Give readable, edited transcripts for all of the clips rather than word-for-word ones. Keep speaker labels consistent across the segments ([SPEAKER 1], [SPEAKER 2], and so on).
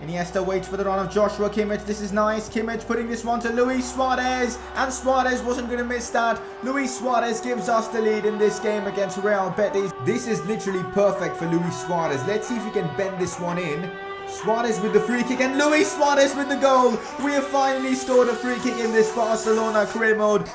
[SPEAKER 1] Iniesta waits for the run of Joshua Kimmich. This is nice. Kimmich putting this one to Luis Suarez. And Suarez wasn't going to miss that. Luis Suarez gives us the lead in this game against Real Betis. This is literally perfect for Luis Suarez. Let's see if he can bend this one in. Suarez with the free kick and Luis Suarez with the goal. We have finally scored a free kick in this Barcelona career mode.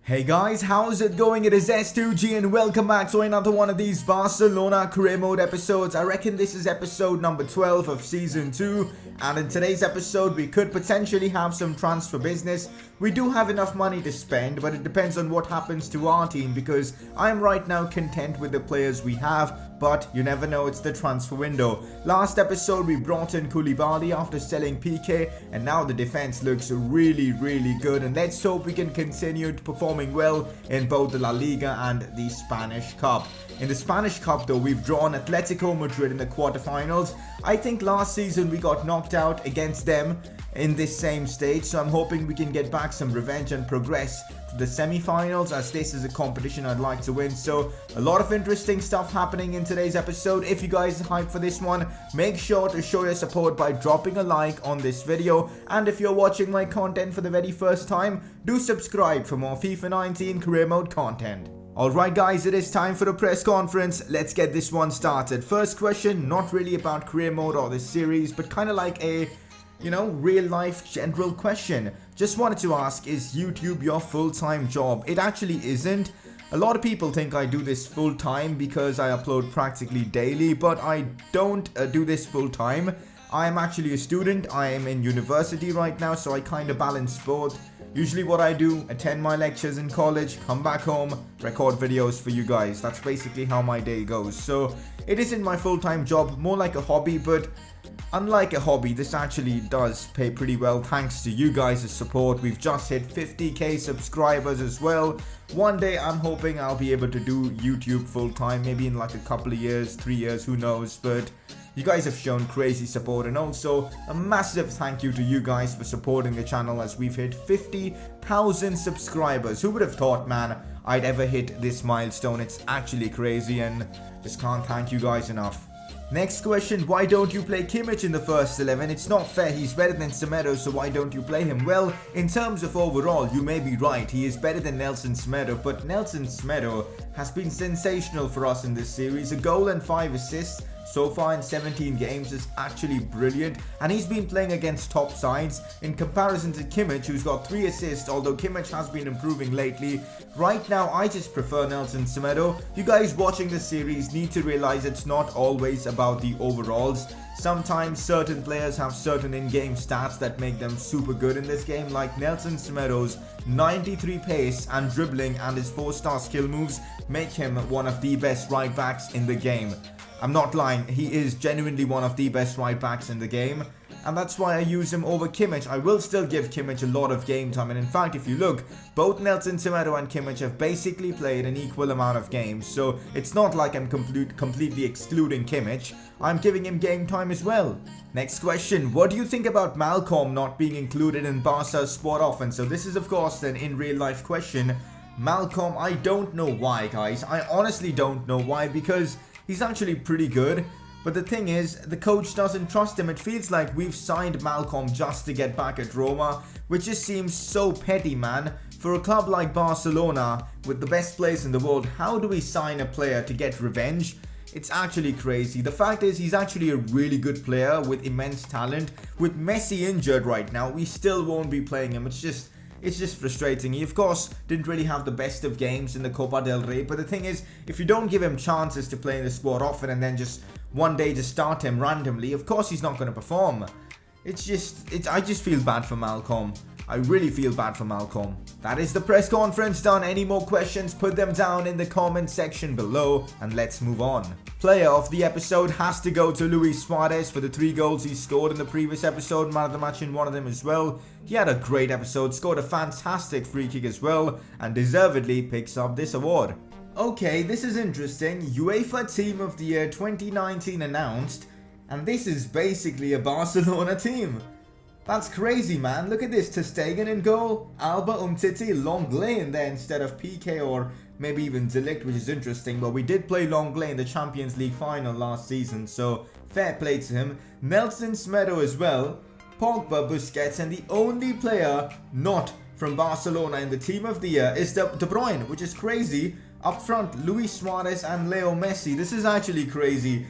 [SPEAKER 1] Hey guys, how's it going? It is S2G and welcome back to another one of these Barcelona career mode episodes. I reckon this is episode number 12 of season 2, and in today's episode we could potentially have some transfer business. We do have enough money to spend, but it depends on what happens to our team, because I'm right now content with the players we have, but you never know, it's the transfer window. Last episode we brought in Koulibaly after selling PK, and now the defense looks really good, and let's hope we can continue performing well in both the La Liga and the Spanish Cup. In the Spanish Cup though, we've drawn Atletico Madrid in the quarterfinals. I think last season we got knocked out against them in this same stage, so I'm hoping we can get back some revenge and progress to the semi-finals, as this is a competition I'd like to win. So a lot of interesting stuff happening in today's episode. If you guys are hyped for this one, make sure to show your support by dropping a like on this video, and if you're watching my content for the very first time, do subscribe for more FIFA 19 career mode content. Alright guys, it is time for the press conference. Let's get this one started. First question, not really about career mode or this series, but kind of like a real life general question. Just wanted to ask, is YouTube your full-time job? It actually isn't. A lot of people think I do this full-time because I upload practically daily, but I don't do this full-time. I am actually a student. I am in university right now, so I kind of balance both. Usually what I do, attend my lectures in college, come back home, record videos for you guys. That's basically how my day goes. So it isn't my full-time job, more like a hobby, but unlike a hobby, this actually does pay pretty well thanks to you guys' support. We've just hit 50k subscribers as well. One day I'm hoping I'll be able to do YouTube full-time, maybe in like a couple of years, 3 years, who knows, but you guys have shown crazy support, and also a massive thank you to you guys for supporting the channel as we've hit 50,000 subscribers. Who would have thought, man, I'd ever hit this milestone? It's actually crazy, and just can't thank you guys enough. Next question, why don't you play Kimmich in the first 11? It's not fair, he's better than Semedo, so why don't you play him? Well, in terms of overall, you may be right, he is better than Nelson Semedo, but Nelson Semedo has been sensational for us in this series. A goal and 5 assists so far in 17 games is actually brilliant, and he's been playing against top sides in comparison to Kimmich, who's got 3 assists, although Kimmich has been improving lately. Right now I just prefer Nelson Semedo. You guys watching this series need to realize it's not always about the overalls. Sometimes certain players have certain in-game stats that make them super good in this game, like Nelson Semedo's 93 pace and dribbling and his 4-star skill moves make him one of the best right backs in the game. I'm not lying, he is genuinely one of the best right backs in the game, and that's why I use him over Kimmich. I will still give Kimmich a lot of game time, and in fact if you look, both Nelson Semedo and Kimmich have basically played an equal amount of games, so it's not like I'm completely excluding Kimmich. I'm giving him game time as well. Next question, what do you think about Malcolm not being included in Barca's squad offense? So this is of course an in real life question. Malcolm, I don't know why guys, I honestly don't know why, because he's actually pretty good, but the thing is, the coach doesn't trust him. It feels like we've signed Malcolm just to get back at Roma, which just seems so petty, man. For a club like Barcelona, with the best players in the world, how do we sign a player to get revenge? It's actually crazy. The fact is, he's actually a really good player with immense talent. With Messi injured right now, we still won't be playing him. It's just frustrating. He of course didn't really have the best of games in the Copa del Rey, but the thing is, if you don't give him chances to play in the squad often and then just one day just start him randomly, of course he's not going to perform. I just feel bad for Malcolm. I really feel bad for Malcolm. That is the press conference done. Any more questions, put them down in the comment section below, and let's move on. Player of the episode has to go to Luis Suarez for the 3 goals he scored in the previous episode, man of the match in one of them as well. He had a great episode, scored a fantastic free kick as well, and deservedly picks up this award. Okay, this is interesting. UEFA Team of the Year 2019 announced, and this is basically a Barcelona team. That's crazy, man. Look at this. Ter Stegen in goal, Alba, Umtiti, Longley in there instead of PK or maybe even De Ligt, which is interesting. But we did play Longley in the Champions League final last season, so fair play to him. Nelson Semedo as well, Pogba, Busquets, and the only player not from Barcelona in the team of the year is De Bruyne, which is crazy. Up front, Luis Suarez and Leo Messi. This is actually crazy.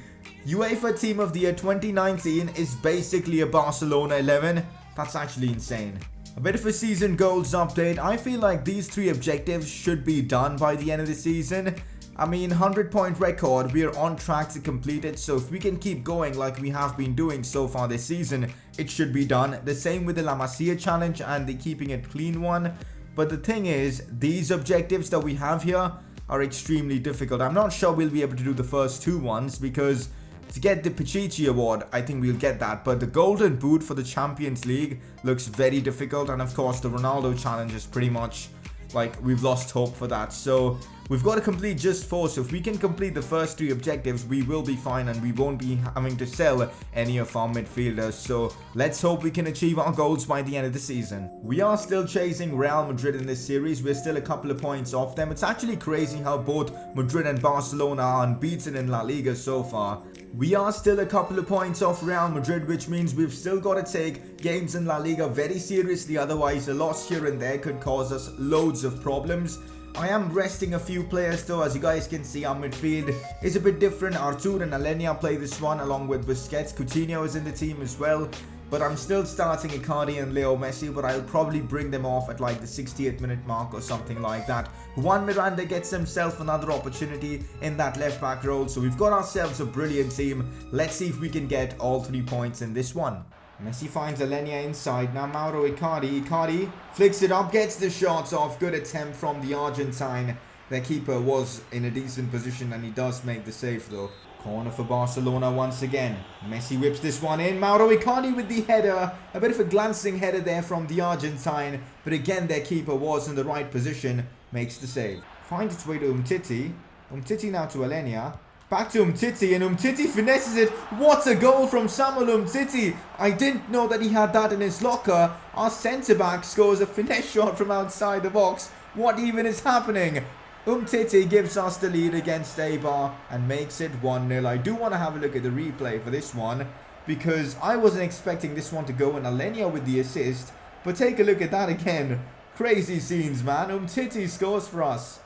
[SPEAKER 1] UEFA Team of the Year 2019 is basically a Barcelona 11. That's actually insane. A bit of a season goals update. I feel like these 3 objectives should be done by the end of the season. I mean, 100-point record, we are on track to complete it, so if we can keep going like we have been doing so far this season, it should be done. The same with the La Masia challenge and the keeping it clean one. But the thing is, these objectives that we have here are extremely difficult. I'm not sure we'll be able to do the first 2 ones, because to get the Pichichi award, I think we'll get that. But the golden boot for the Champions League looks very difficult. And of course, the Ronaldo challenge is pretty much like we've lost hope for that. So we've got to complete just 4. So if we can complete the first 3 objectives, we will be fine and we won't be having to sell any of our midfielders. So let's hope we can achieve our goals by the end of the season. We are still chasing Real Madrid in this series. We're still a couple of points off them. It's actually crazy how both Madrid and Barcelona are unbeaten in La Liga so far. We are still a couple of points off Real Madrid, which means we've still got to take games in La Liga very seriously. Otherwise, a loss here and there could cause us loads of problems. I am resting a few players though. As you guys can see, our midfield is a bit different. Artur and Alenia play this one along with Busquets. Coutinho is in the team as well. But I'm still starting Icardi and Leo Messi, but I'll probably bring them off at like the 68th minute mark or something like that. Juan Miranda gets himself another opportunity in that left back role. So we've got ourselves a brilliant team. Let's see if we can get all 3 points in this one. Messi finds Alenia inside. Now Mauro Icardi. Icardi flicks it up, gets the shots off. Good attempt from the Argentine. Their keeper was in a decent position and he does make the save though. Corner for Barcelona once again. Messi whips this one in. Mauro Icardi with the header. A bit of a glancing header there from the Argentine. But again, their keeper was in the right position. Makes the save. Finds its way to Umtiti. Umtiti now to Alenia. Back to Umtiti, and Umtiti finesses it. What a goal from Samuel Umtiti. I didn't know that he had that in his locker. Our centre-back scores a finesse shot from outside the box. What even is happening? Umtiti gives us the lead against Eibar and makes it 1-0. I do want to have a look at the replay for this one, because I wasn't expecting this one to go in. Alenia with the assist. But take a look at that again. Crazy scenes, man. Umtiti scores for us.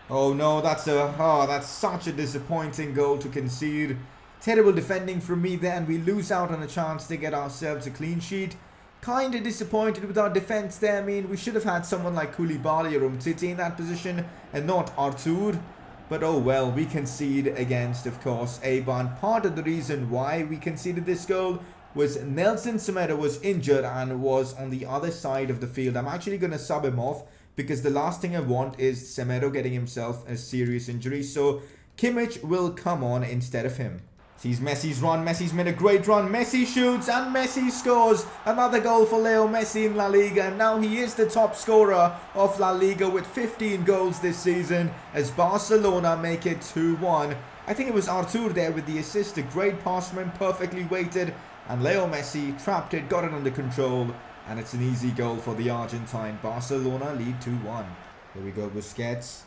[SPEAKER 1] Oh no, that's such a disappointing goal to concede. Terrible defending from me there, and we lose out on a chance to get ourselves a clean sheet. Kind of disappointed with our defense there. I mean, we should have had someone like Koulibaly or Umtiti in that position and not Artur. But oh well, we concede against, of course, Eibar. And part of the reason why we conceded this goal was Nelson Semedo was injured and was on the other side of the field. I'm actually going to sub him off, because the last thing I want is Semedo getting himself a serious injury. So Kimmich will come on instead of him. Sees Messi's run. Messi's made a great run. Messi shoots and Messi scores. Another goal for Leo Messi in La Liga. And now he is the top scorer of La Liga with 15 goals this season, as Barcelona make it 2-1. I think it was Artur there with the assist. A great pass from him, perfectly weighted. And Leo Messi trapped it, got it under control. And it's an easy goal for the Argentine. Barcelona lead 2-1. Here we go, Busquets.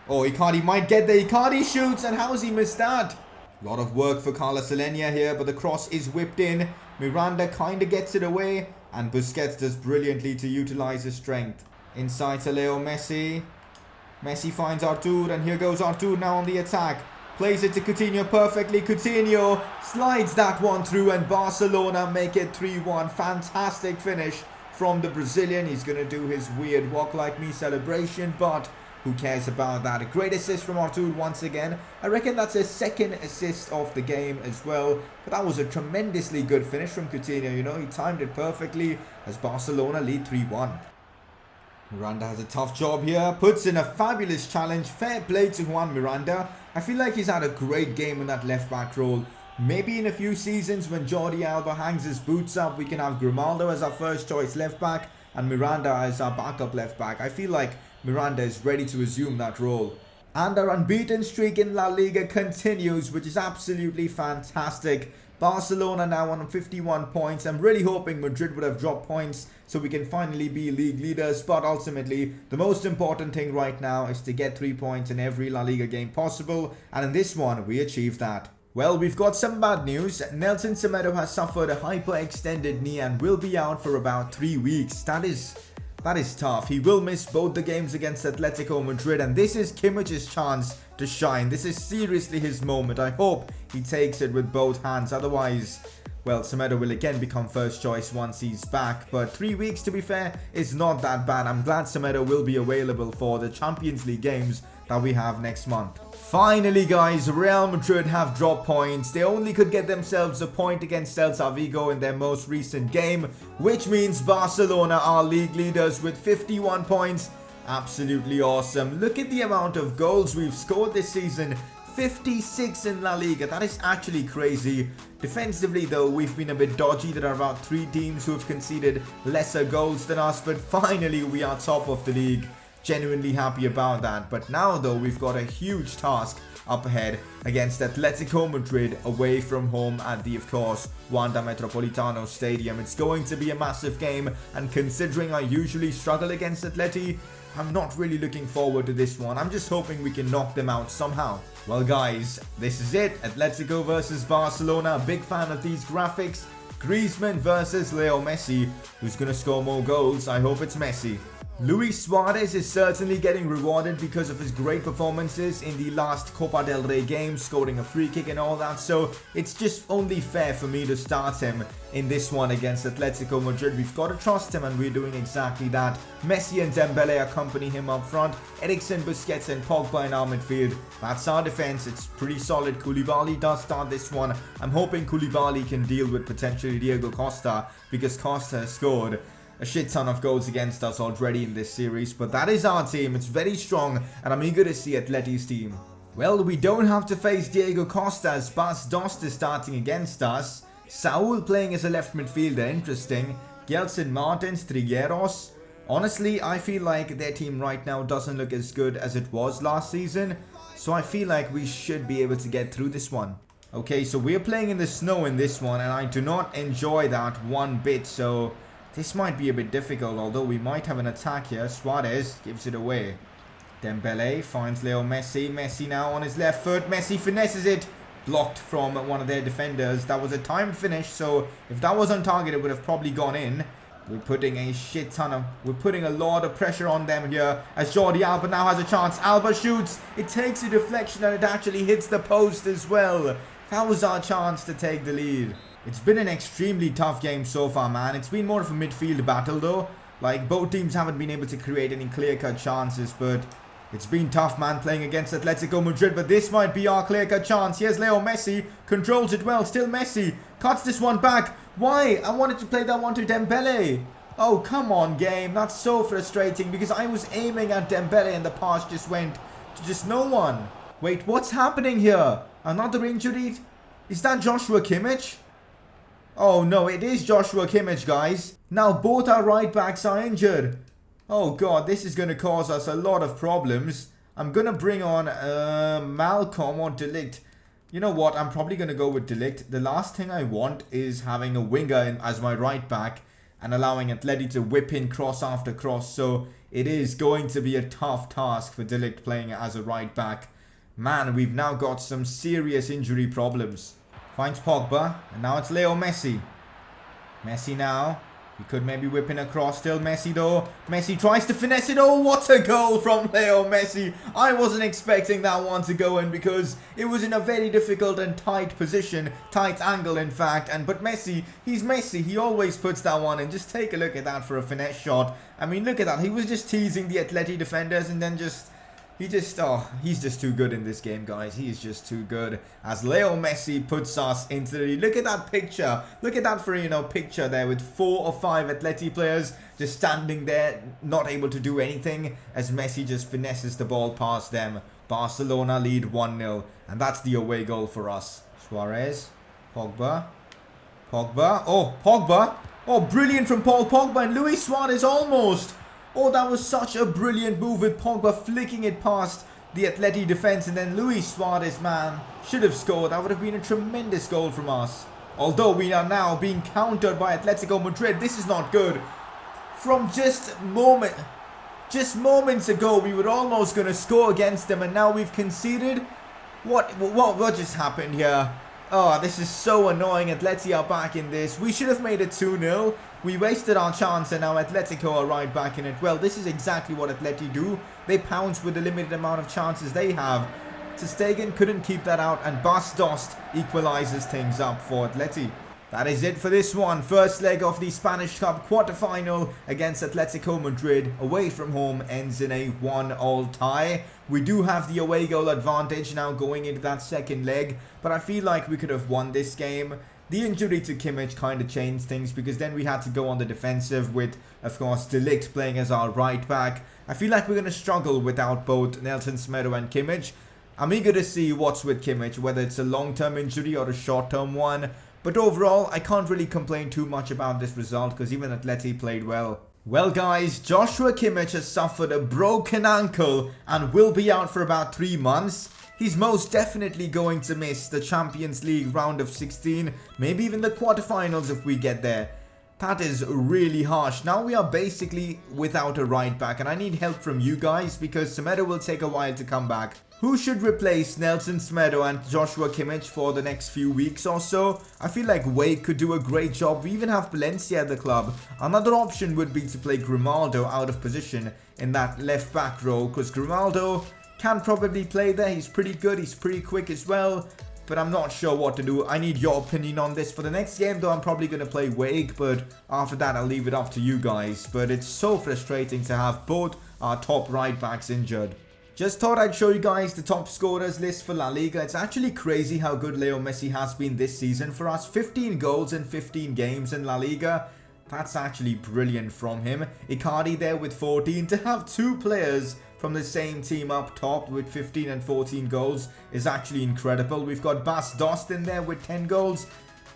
[SPEAKER 1] Oh, Icardi might get there. Icardi shoots, and how's he missed that? A lot of work for Carlos Alenia here, but the cross is whipped in. Miranda kind of gets it away, and Busquets does brilliantly to utilize his strength. Inside to Leo Messi. Messi finds Artur, and here goes Artur now on the attack. Plays it to Coutinho perfectly. Coutinho slides that one through, and Barcelona make it 3-1. Fantastic finish from the Brazilian. He's going to do his weird walk like me celebration, but who cares about that? A great assist from Artur once again. I reckon that's his second assist of the game as well. But that was a tremendously good finish from Coutinho. You know, he timed it perfectly as Barcelona lead 3-1. Miranda has a tough job here. Puts in a fabulous challenge. Fair play to Juan Miranda. I feel like he's had a great game in that left back role. Maybe in a few seasons when Jordi Alba hangs his boots up, we can have Grimaldo as our first choice left back and Miranda as our backup left back. I feel like Miranda is ready to assume that role. And our unbeaten streak in La Liga continues, which is absolutely fantastic. Barcelona now on 51 points. I'm really hoping Madrid would have dropped points so we can finally be league leaders. But ultimately, the most important thing right now is to get 3 points in every La Liga game possible. And in this one, we achieved that. Well, we've got some bad news. Nelson Semedo has suffered a hyperextended knee and will be out for about 3 weeks. That is tough. He will miss both the games against Atletico Madrid, and this is Kimmich's chance to shine. This is seriously his moment. I hope he takes it with both hands. Otherwise, well, Semedo will again become first choice once he's back. But 3 weeks, to be fair, is not that bad. I'm glad Semedo will be available for the Champions League games that we have next month. Finally, guys, Real Madrid have dropped points. They only could get themselves a point against Celta Vigo in their most recent game, which means Barcelona are league leaders with 51 points. Absolutely awesome. Look at the amount of goals we've scored this season. 56 in La Liga. That is actually crazy. Defensively, though, we've been a bit dodgy. There are about 3 teams who have conceded lesser goals than us, but finally we are top of the league. Genuinely happy about that. But now, though, we've got a huge task up ahead against Atletico Madrid away from home at the, of course, Wanda Metropolitano Stadium. It's going to be a massive game, and considering I usually struggle against Atleti, I'm not really looking forward to this one. I'm just hoping we can knock them out somehow. Well, guys, this is it. Atletico versus Barcelona. Big fan of these graphics. Griezmann versus Leo Messi. Who's going to score more goals? I hope it's Messi. Luis Suarez is certainly getting rewarded because of his great performances in the last Copa del Rey game, scoring a free kick and all that, so it's just only fair for me to start him in this one against Atletico Madrid. We've got to trust him, and we're doing exactly that. Messi and Dembele accompany him up front, Eriksen, Busquets and Pogba in our midfield. That's our defense. It's pretty solid. Koulibaly does start this one. I'm hoping Koulibaly can deal with potentially Diego Costa, because Costa has scored a shit ton of goals against us already in this series. But that is our team. It's very strong, and I'm eager to see Atleti's team. Well, we don't have to face Diego Costa as Bas Dost is starting against us. Saul playing as a left midfielder, interesting. Gelson Martins, Trigueros. Honestly, I feel like their team right now doesn't look as good as it was last season, so I feel like we should be able to get through this one. Okay, so we're playing in the snow in this one, and I do not enjoy that one bit, so this might be a bit difficult, although we might have an attack here. Suarez gives it away. Dembele finds Leo Messi. Messi now on his left foot. Messi finesses it. Blocked from one of their defenders. That was a timed finish, so if that was on target, it would have probably gone in. We're putting a lot of pressure on them here as Jordi Alba now has a chance. Alba shoots. It takes a deflection and it actually hits the post as well. That was our chance to take the lead. It's been an extremely tough game so far, man. It's been more of a midfield battle, though. Like, both teams haven't been able to create any clear-cut chances, but it's been tough, man, playing against Atletico Madrid. But this might be our clear-cut chance. Here's Leo Messi. Controls it well. Still Messi. Cuts this one back. Why? I wanted to play that one to Dembele. Oh, come on, game. That's so frustrating because I was aiming at Dembele and the pass just went to just no one. Wait, what's happening here? Another injury? Is that Joshua Kimmich? Oh no, it is Joshua Kimmich, guys. Now both our right backs are injured. Oh god, this is going to cause us a lot of problems. I'm going to bring on Malcolm or De Ligt. You know what, I'm probably going to go with De Ligt. The last thing I want is having a winger as my right back and allowing Atleti to whip in cross after cross. So it is going to be a tough task for De Ligt playing as a right back. Man, we've now got some serious injury problems. Finds Pogba, and now it's Leo Messi. Messi now. He could maybe whip in across. Still Messi though. Messi tries to finesse it. Oh, what a goal from Leo Messi. I wasn't expecting that one to go in because it was in a very difficult and tight position. Tight angle, in fact. But Messi, he's Messi. He always puts that one in. Just take a look at that for a finesse shot. I mean, look at that. He was just teasing the Atleti defenders and then he's just too good in this game, guys. He is just too good. As Leo Messi puts us into the lead. Look at that picture. Look at that picture there with 4 or 5 Atleti players just standing there, not able to do anything as Messi just finesses the ball past them. Barcelona lead 1-0, and that's the away goal for us. Suarez, Pogba. Oh, Pogba. Oh, brilliant from Paul Pogba, and Luis Suarez almost. Oh, that was such a brilliant move with Pogba flicking it past the Atleti defense, and then Luis Suarez, man, should have scored. That would have been a tremendous goal from us. Although we are now being countered by Atletico Madrid. This is not good. From just moments ago, we were almost going to score against them, and now we've conceded. What just happened here? Oh, this is so annoying. Atleti are back in this. We should have made it 2-0. We wasted our chance, and now Atletico are right back in it. Well, this is exactly what Atleti do. They pounce with the limited amount of chances they have. Ter Stegen couldn't keep that out, and Bas Dost equalizes things up for Atleti. That is it for this one. First leg of the Spanish Cup quarter-final against Atletico Madrid away from home ends in a 1-1 tie. We do have the away goal advantage now going into that second leg, but I feel like we could have won this game. The injury to Kimmich kind of changed things because then we had to go on the defensive with, of course, De Ligt playing as our right back. I feel like we're going to struggle without both Nelson Semedo and Kimmich. I'm eager to see what's with Kimmich, whether it's a long-term injury or a short-term one. But overall, I can't really complain too much about this result because even Atleti played well. Well guys, Joshua Kimmich has suffered a broken ankle and will be out for about 3 months. He's most definitely going to miss the Champions League round of 16, maybe even the quarterfinals if we get there. That is really harsh. Now we are basically without a right back, and I need help from you guys because Semedo will take a while to come back. Who should replace Nelson Semedo and Joshua Kimmich for the next few weeks or so? I feel like Wade could do a great job. We even have Valencia at the club. Another option would be to play Grimaldo out of position in that left back role, because Grimaldo can probably play there. He's pretty good. He's pretty quick as well. But I'm not sure what to do. I need your opinion on this. For the next game though, I'm probably going to play Wade, but after that I'll leave it up to you guys. But it's so frustrating to have both our top right backs injured. Just thought I'd show you guys the top scorers list for La Liga. It's actually crazy how good Leo Messi has been this season for us. 15 goals in 15 games in La Liga. That's actually brilliant from him. Icardi there with 14. To have 2 players from the same team up top with 15 and 14 goals is actually incredible. We've got Bas Dost in there with 10 goals.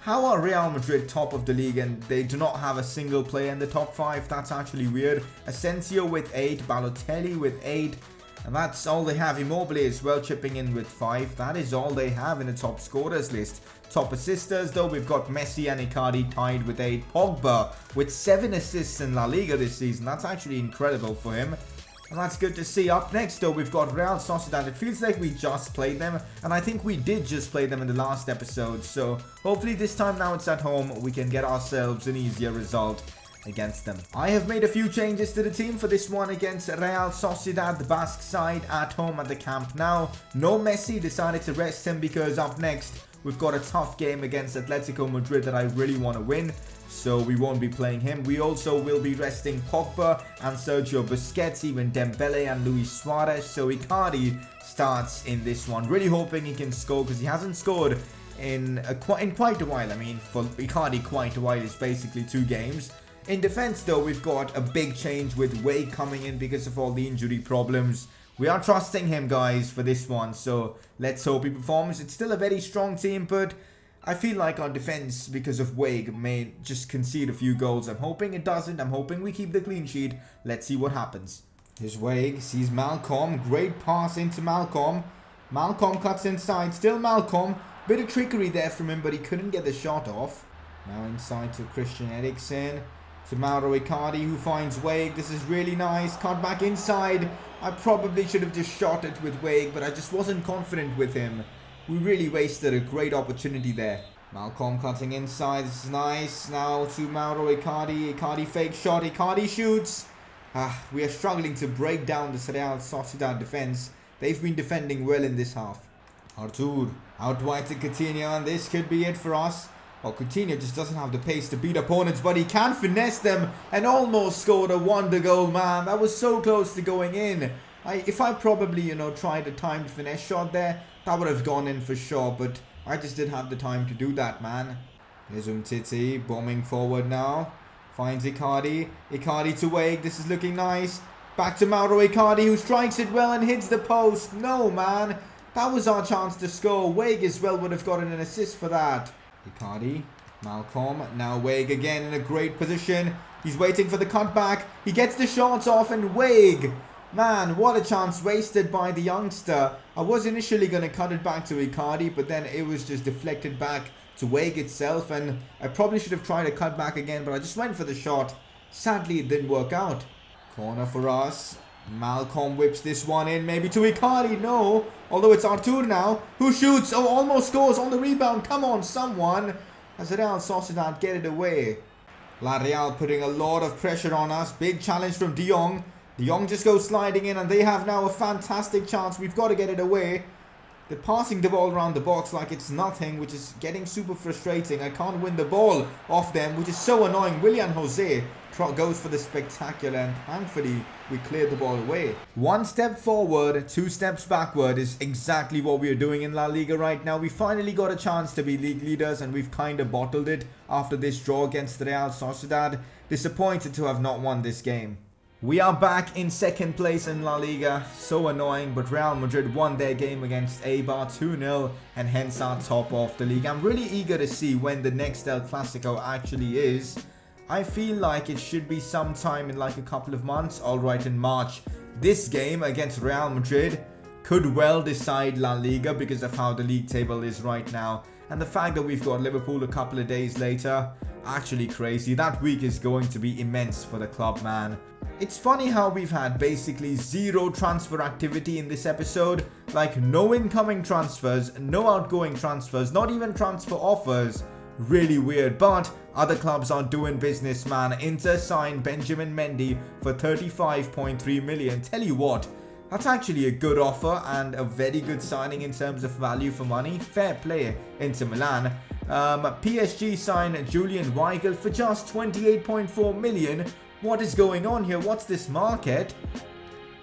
[SPEAKER 1] How are Real Madrid top of the league and they do not have a single player in the top 5? That's actually weird. Asensio with 8. Balotelli with 8. And that's all they have. Immobile as well chipping in with 5. That is all they have in the top scorers list. Top assisters though, we've got Messi and Icardi tied with 8. Pogba with 7 assists in La Liga this season. That's actually incredible for him. And that's good to see. Up next though, we've got Real Sociedad. It feels like we just played them. And I think we did just play them in the last episode. So hopefully this time now it's at home, we can get ourselves an easier result against them. I have made a few changes to the team for this one against Real Sociedad, the Basque side, at home at the Camp Nou. No Messi, decided to rest him because up next we've got a tough game against Atletico Madrid that I really want to win, so we won't be playing him. We also will be resting Pogba and Sergio Busquets, even Dembele and Luis Suarez, so Icardi starts in this one. Really hoping he can score because he hasn't scored in quite a while. I mean, for Icardi, quite a while is basically 2 games. In defense though, we've got a big change with Wade coming in because of all the injury problems. We are trusting him guys for this one, so let's hope he performs. It's still a very strong team, but I feel like our defense because of Wade may just concede a few goals. I'm hoping it doesn't. I'm hoping we keep the clean sheet. Let's see what happens. Here's Wade, sees Malcolm, great pass into Malcolm. Malcolm cuts inside, still Malcolm. Bit of trickery there from him, but he couldn't get the shot off. Now inside to Christian Eriksen. To Mauro Icardi, who finds Wade. This is really nice. Cut back inside. I probably should have just shot it with Wade, but I just wasn't confident with him. We really wasted a great opportunity there. Malcolm cutting inside. This is nice. Now to Mauro Icardi. Icardi fake shot. Icardi shoots. We are struggling to break down the Real Sociedad defense. They've been defending well in this half. Artur out wide to Coutinho, and this could be it for us. Well, Coutinho just doesn't have the pace to beat opponents, but he can finesse them and almost scored a wonder goal, man. That was so close to going in. If I probably, tried a timed finesse shot there, that would have gone in for sure, but I just didn't have the time to do that, man. Here's Umtiti bombing forward now. Finds Icardi. Icardi to Wade. This is looking nice. Back to Mauro Icardi, who strikes it well and hits the post. No, man. That was our chance to score. Wade as well would have gotten an assist for that. Icardi, Malcolm, now Wade again in a great position. He's waiting for the cutback. He gets the shots off and Wade Man, what a chance wasted by the youngster. I was initially going to cut it back to Icardi, but then it was just deflected back to Wake itself, and I probably should have tried to cut back again, but I just went for the shot. Sadly, it didn't work out. Corner for us. Malcolm whips this one in, maybe to Icardi. No, although it's Artur now, who shoots. Oh, almost scores on the rebound. Come on, someone. As Real Sociedad get it away. La Real putting a lot of pressure on us. Big challenge from De Jong. De Jong just goes sliding in, and they have now a fantastic chance. We've got to get it away. They're passing the ball around the box like it's nothing, which is getting super frustrating. I can't win the ball off them, which is so annoying. Willian Jose goes for the spectacular, and thankfully we cleared the ball away. One step forward, two steps backward is exactly what we are doing in La Liga right now. We finally got a chance to be league leaders, and we've kind of bottled it after this draw against Real Sociedad. Disappointed to have not won this game. We are back in second place in La Liga. So annoying, but Real Madrid won their game against Eibar 2-0 and hence are top of the league. I'm really eager to see when the next El Clasico actually is. I feel like it should be sometime in like a couple of months. Alright, in March. This game against Real Madrid could well decide La Liga because of how the league table is right now. And the fact that we've got Liverpool a couple of days later, actually crazy. That week is going to be immense for the club, man. It's funny how we've had basically zero transfer activity in this episode. Like no incoming transfers, no outgoing transfers, not even transfer offers. Really weird, but other clubs are doing business, man. Inter signed Benjamin Mendy for 35.3 million. Tell you what, that's actually a good offer and a very good signing in terms of value for money. Fair play, Inter Milan. PSG signed Julian Weigl for just 28.4 million. What is going on here? What's this market?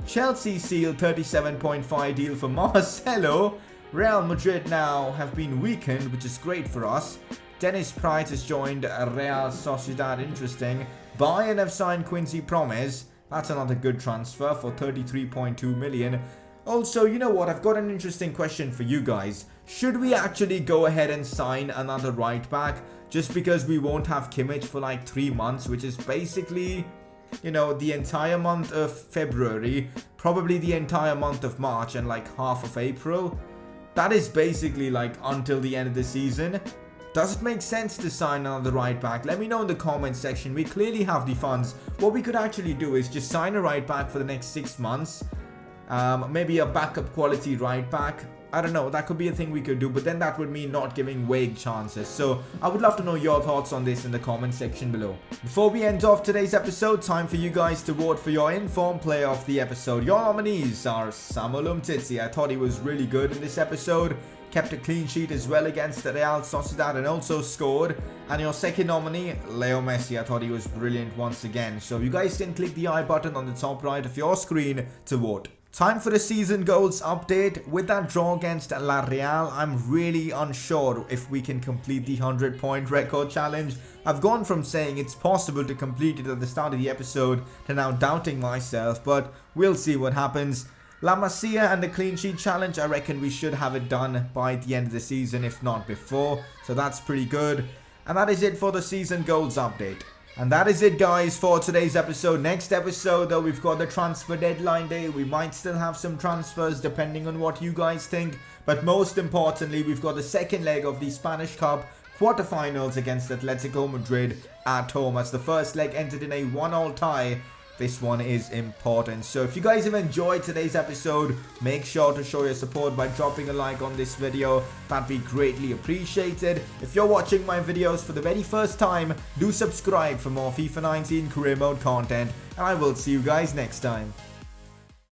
[SPEAKER 1] Chelsea sealed 37.5 deal for Marcelo. Real Madrid now have been weakened, which is great for us. Dennis Praet has joined Real Sociedad. Interesting. Bayern have signed Quincy Promes. That's another good transfer for 33.2 million. Also, you know what? I've got an interesting question for you guys. Should we actually go ahead and sign another right back? Just because we won't have Kimmich for like 3 months, which is basically, you know, the entire month of February, probably the entire month of March and like half of April. That is basically like until the end of the season. Does it make sense to sign another right back? Let me know in the comment section. We clearly have the funds. What we could actually do is just sign a right back for the next 6 months. Maybe a backup quality right back. I don't know, that could be a thing we could do, but then that would mean not giving Wade chances. So I would love to know your thoughts on this in the comment section below. Before we end off today's episode, time for you guys to vote for your informed player of the episode. Your nominees are Samuel Umtiti. I thought he was really good in this episode. Kept a clean sheet as well against the Real Sociedad and also scored. And your second nominee, Leo Messi. I thought he was brilliant once again. So you guys can click the I button on the top right of your screen to vote. Time for the season goals update. With that draw against La Real, I'm really unsure if we can complete the 100-point record challenge. I've gone from saying it's possible to complete it at the start of the episode to now doubting myself, but we'll see what happens. La Masia and the clean sheet challenge, I reckon we should have it done by the end of the season, if not before. So that's pretty good. And that is it for the season goals update. And that is it, guys, for today's episode. Next episode, though, we've got the transfer deadline day. We might still have some transfers depending on what you guys think. But most importantly, we've got the second leg of the Spanish Cup quarterfinals against Atletico Madrid at home. As the first leg ended in a 1-1 tie, this one is important. So if you guys have enjoyed today's episode, make sure to show your support by dropping a like on this video. That'd be greatly appreciated. If you're watching my videos for the very first time, do subscribe for more FIFA 19 career mode content, and I will see you guys next time.